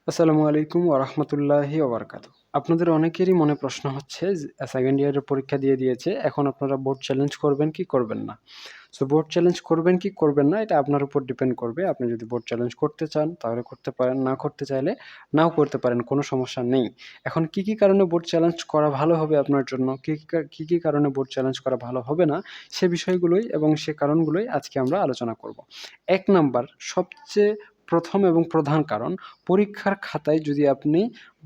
আসসালামু আলাইকুম ওয়া রাহমাতুল্লাহি ওয়া বারাকাতুহু। আপনাদের অনেকেরই মনে প্রশ্ন হচ্ছে যে সেকেন্ড ইয়ারের পরীক্ষা দিয়ে দিয়েছে। এখন আপনারা বোর্ড চ্যালেঞ্জ করবেন কি করবেন না? সো বোর্ড চ্যালেঞ্জ করবেন কি করবেন না এটা আপনার উপর ডিপেন্ড করবে। আপনি যদি বোর্ড চ্যালেঞ্জ করতে চান তাহলে করতে পারেন, না করতে চাইলে নাও করতে পারেন, কোনো সমস্যা নেই। এখন কি কারণে বোর্ড চ্যালেঞ্জ করা ভালো হবে আপনার জন্য? কি কারণে বোর্ড চ্যালেঞ্জ করা ভালো হবে না? সে বিষয়গুলোই এবং সে কারণগুলোই আজকে আমরা আলোচনা করব। ১ নাম্বার সবচেয়ে ১ম এবং প্রধান কারণ, পরীক্ষার খাতায় যদি আপনি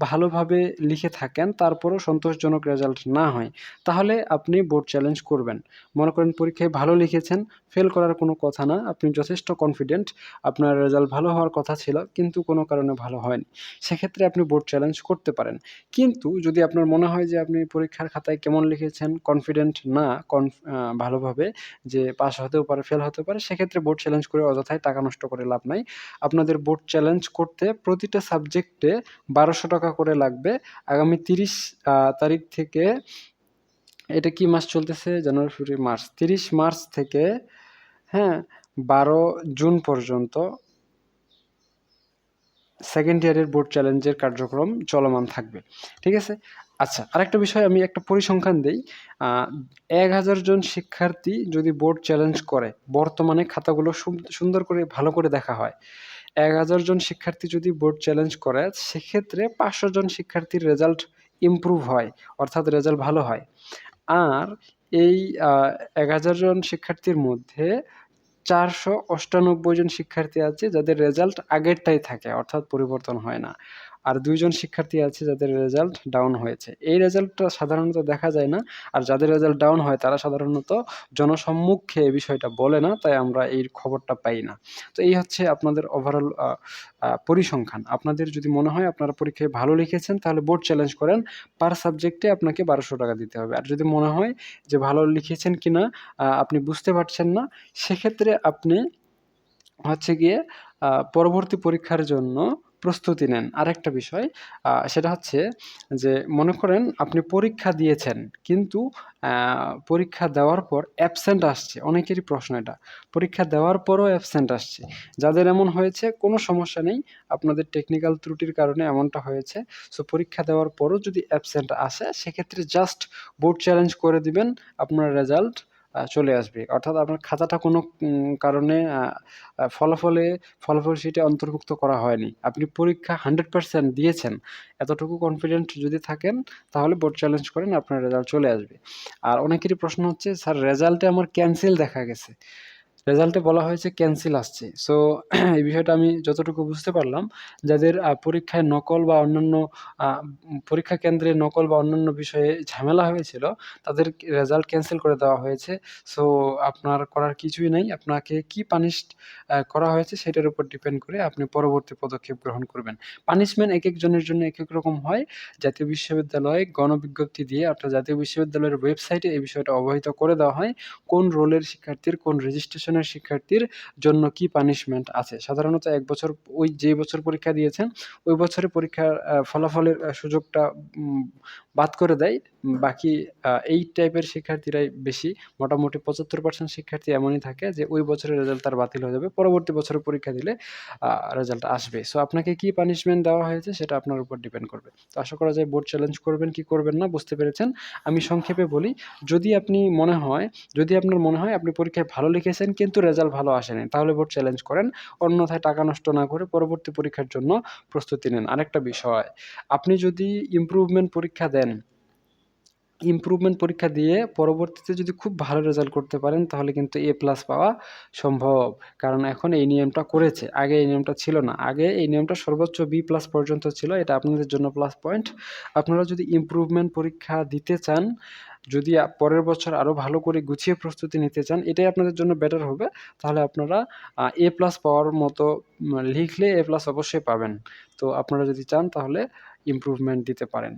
ভালোভাবে লিখে থাকেন তারপরও সন্তোষজনক রেজাল্ট না হয়, তাহলে আপনি বোর্ড চ্যালেঞ্জ করবেন। মনে করেন পরীক্ষায় ভালো লিখেছেন, ফেল করার কোনো কথা না। আপনি যথেষ্ট কনফিডেন্ট, আপনার রেজাল্ট ভালো হওয়ার কথা ছিল কিন্তু কোনো কারণে ভালো হয়নি। সেক্ষেত্রে আপনি বোর্ড চ্যালেঞ্জ করতে পারেন। কিন্তু যদি আপনার মনে হয় যে আপনি পরীক্ষার খাতায় কেমন লিখেছেন, কনফিডেন্ট না ভালোভাবে যে পাস হতেও পারে, ফেল হতেও পারে, সেক্ষেত্রে বোর্ড চ্যালেঞ্জ করে অযথাই টাকা নষ্ট করে লাভ নাই। আপনাদের বোর্ড চ্যালেঞ্জ করতে প্রতিটা সাবজেক্টে ৳১২০০ করে লাগবে। আগামী ৩০ তারিখ থেকে, এটা কি মাস চলতেছে? জানুয়ারি, ফেব্রুয়ারি, মার্চ। ৩০ মার্চ থেকে, হ্যাঁ, ১২ জুন পর্যন্ত সেকেন্ড ইয়ারের বোর্ড চ্যালেঞ্জের কার্যক্রম চলমান থাকবে। ঠিক আছে? আচ্ছা, আরেকটা বিষয় আমি একটা পরিসংখ্যান দেই। ১,০০০ জন শিক্ষার্থী যদি বোর্ড চ্যালেঞ্জ করে, বর্তমানে খাতাগুলো সুন্দর করে ভালো করে দেখা হয়। ১,০০০ জন শিক্ষার্থী যদি বোর্ড চ্যালেঞ্জ করে, সেক্ষেত্রে ৫০০ জন শিক্ষার্থীর রেজাল্ট ইমপ্রুভ হয়, অর্থাৎ রেজাল্ট ভালো হয়। আর এই ১,০০০ জন শিক্ষার্থীর মধ্যে ৪৯৮ জন শিক্ষার্থী আছে যাদের রেজাল্ট আগেরটাই থাকে, অর্থাৎ পরিবর্তন হয় না। আর ২ জন শিক্ষার্থী আছে যাদের রেজাল্ট ডাউন হয়েছে। এই রেজাল্টটা সাধারণত দেখা যায় না। আর যাদের রেজাল্ট ডাউন হয় তারা সাধারণত জনসম্মুখে এই বিষয়টা বলে না, তাই আমরা এই খবরটা পাই না। তো এই হচ্ছে আপনাদের ওভারঅল পরিসংখ্যান। আপনাদের যদি মনে হয় আপনারা পরীক্ষায় ভালো লিখেছেন তাহলে বোর্ড চ্যালেঞ্জ করেন। পার সাবজেক্টে আপনাকে ৳১২০০ দিতে হবে। আর যদি মনে হয় যে ভালো লিখেছেন কিনা আপনি বুঝতে পারছেন না, সেক্ষেত্রে আপনি হচ্ছে গিয়ে পরবর্তী পরীক্ষার জন্য প্রস্তুতি নেন। আরেকটা বিষয়, সেটা হচ্ছে যে মনে করেন আপনি পরীক্ষা দিয়েছেন কিন্তু আ পরীক্ষা দেওয়ার পর অ্যাবসেন্ট আসছে। অনেকেরই প্রশ্ন এটা। পরীক্ষা দেওয়ার পরও অ্যাবসেন্ট আসছে। যাদের এমন হয়েছে কোনো সমস্যা নেই। আপনাদের টেকনিক্যাল ত্রুটির কারণে এমনটা হয়েছে। সো পরীক্ষা দেওয়ার পরও যদি অ্যাবসেন্ট আসে, সেক্ষেত্রে জাস্ট বোর্ড চ্যালেঞ্জ করে দিবেন। আপনার রেজাল্ট চলে আসবে। অর্থাৎ আপনার খাতাটা কোনো কারণে আ আ ফলাফলে ফলাফল শিটে অন্তর্ভুক্ত করা হয়নি। আপনি পরীক্ষা 100% দিয়েছেন। এতটুকু কনফিডেন্ট যদি থাকেন তাহলে বোর্ড চ্যালেঞ্জ করেন, আপনার রেজাল্ট চলে আসবে। আর অনেকেরই প্রশ্ন হচ্ছে, "স্যার, রেজাল্টে আমার ক্যানসেল দেখা গেছে।" রেজাল্টে বলা হয়েছে ক্যানসেল আসছে। সো এই বিষয়টা আমি যতটুকু বুঝতে পারলাম, যাদের পরীক্ষায় নকল বা অন্যান্য আ পরীক্ষা কেন্দ্রে নকল বা অন্যান্য বিষয়ে ঝামেলা হয়েছিল, তাদের রেজাল্ট ক্যানসেল করে দেওয়া হয়েছে। সো আপনার করার কিছুই নাই। আপনাকে কি পানিশড করা হয়েছে সেটার উপর ডিপেন্ড করে আপনি পরবর্তী পদক্ষেপ গ্রহণ করবেন। পানিশমেন্ট একেকজনের জন্য একেক রকম হয়। জাতীয় বিশ্ববিদ্যালয় গণবিজ্ঞপ্তি দিয়ে, অর্থাৎ জাতীয় বিশ্ববিদ্যালয়ের ওয়েবসাইটে এই বিষয়টা অবহিত করে দেওয়া হয়। কোন রোলের শিক্ষার্থীর, কোন রেজিস্ট্রেশনের শিক্ষার্থীর জন্য কি পানিশমেন্ট আছে। সাধারণত ১ বছর, ওই যে বছর পরীক্ষা দিয়েছেন, ওই বছরে পরীক্ষার ফলাফলের সুযোগটা উম বাদ করে দেয়। বাকি এই টাইপের শিক্ষার্থীরাই বেশি। মোটামুটি ৭৫% শিক্ষার্থী এমনই থাকে যে ওই বছরের রেজাল্ট তার বাতিল হয়ে যাবে। পরবর্তী বছরে পরীক্ষা দিলে রেজাল্ট আসবে। সো আপনাকে কি পানিশমেন্ট দেওয়া হয়েছে সেটা আপনার উপর ডিপেন্ড করবে। তো আশা করা যায় বোর্ড চ্যালেঞ্জ করবেন কি করবেন না বুঝতে পেরেছেন। আমি সংক্ষেপে বলি, যদি আপনি মনে হয় যদি আপনার মনে হয় আপনি পরীক্ষায় ভালো লিখেছেন কিন্তু রেজাল্ট ভালো আসেনি, তাহলে বোর্ড চ্যালেঞ্জ করেন। অন্যথায় টাকা নষ্ট না করে পরবর্তী পরীক্ষার জন্য প্রস্তুতি নেন। আরেকটা বিষয়, আপনি যদি ইমপ্রুভমেন্ট পরীক্ষা দেন, ইমপ্রুভমেন্ট পরীক্ষা দিয়ে পরবর্তীতে যদি খুব ভালো রেজাল্ট করতে পারেন তাহলে কিন্তু এ প্লাস পাওয়া সম্ভব। কারণ এখন এই নিয়মটা করেছে। আগে এই নিয়মটা ছিল না। আগে এই নিয়মটা সর্বোচ্চ বি প্লাস পর্যন্ত ছিল। এটা আপনাদের জন্য প্লাস পয়েন্ট। আপনারা যদি ইমপ্রুভমেন্ট পরীক্ষা দিতে চান, যদি পরের বছর আরো ভালো করে গুছিয়ে প্রস্তুতি নিতে চান, এটাই আপনাদের জন্য বেটার হবে। তাহলে আপনারা এ প্লাস পাওয়ার মতো লিখলে এ প্লাস অবশ্যই পাবেন। তো আপনারা যদি চান তাহলে ইমপ্রুভমেন্ট দিতে পারেন।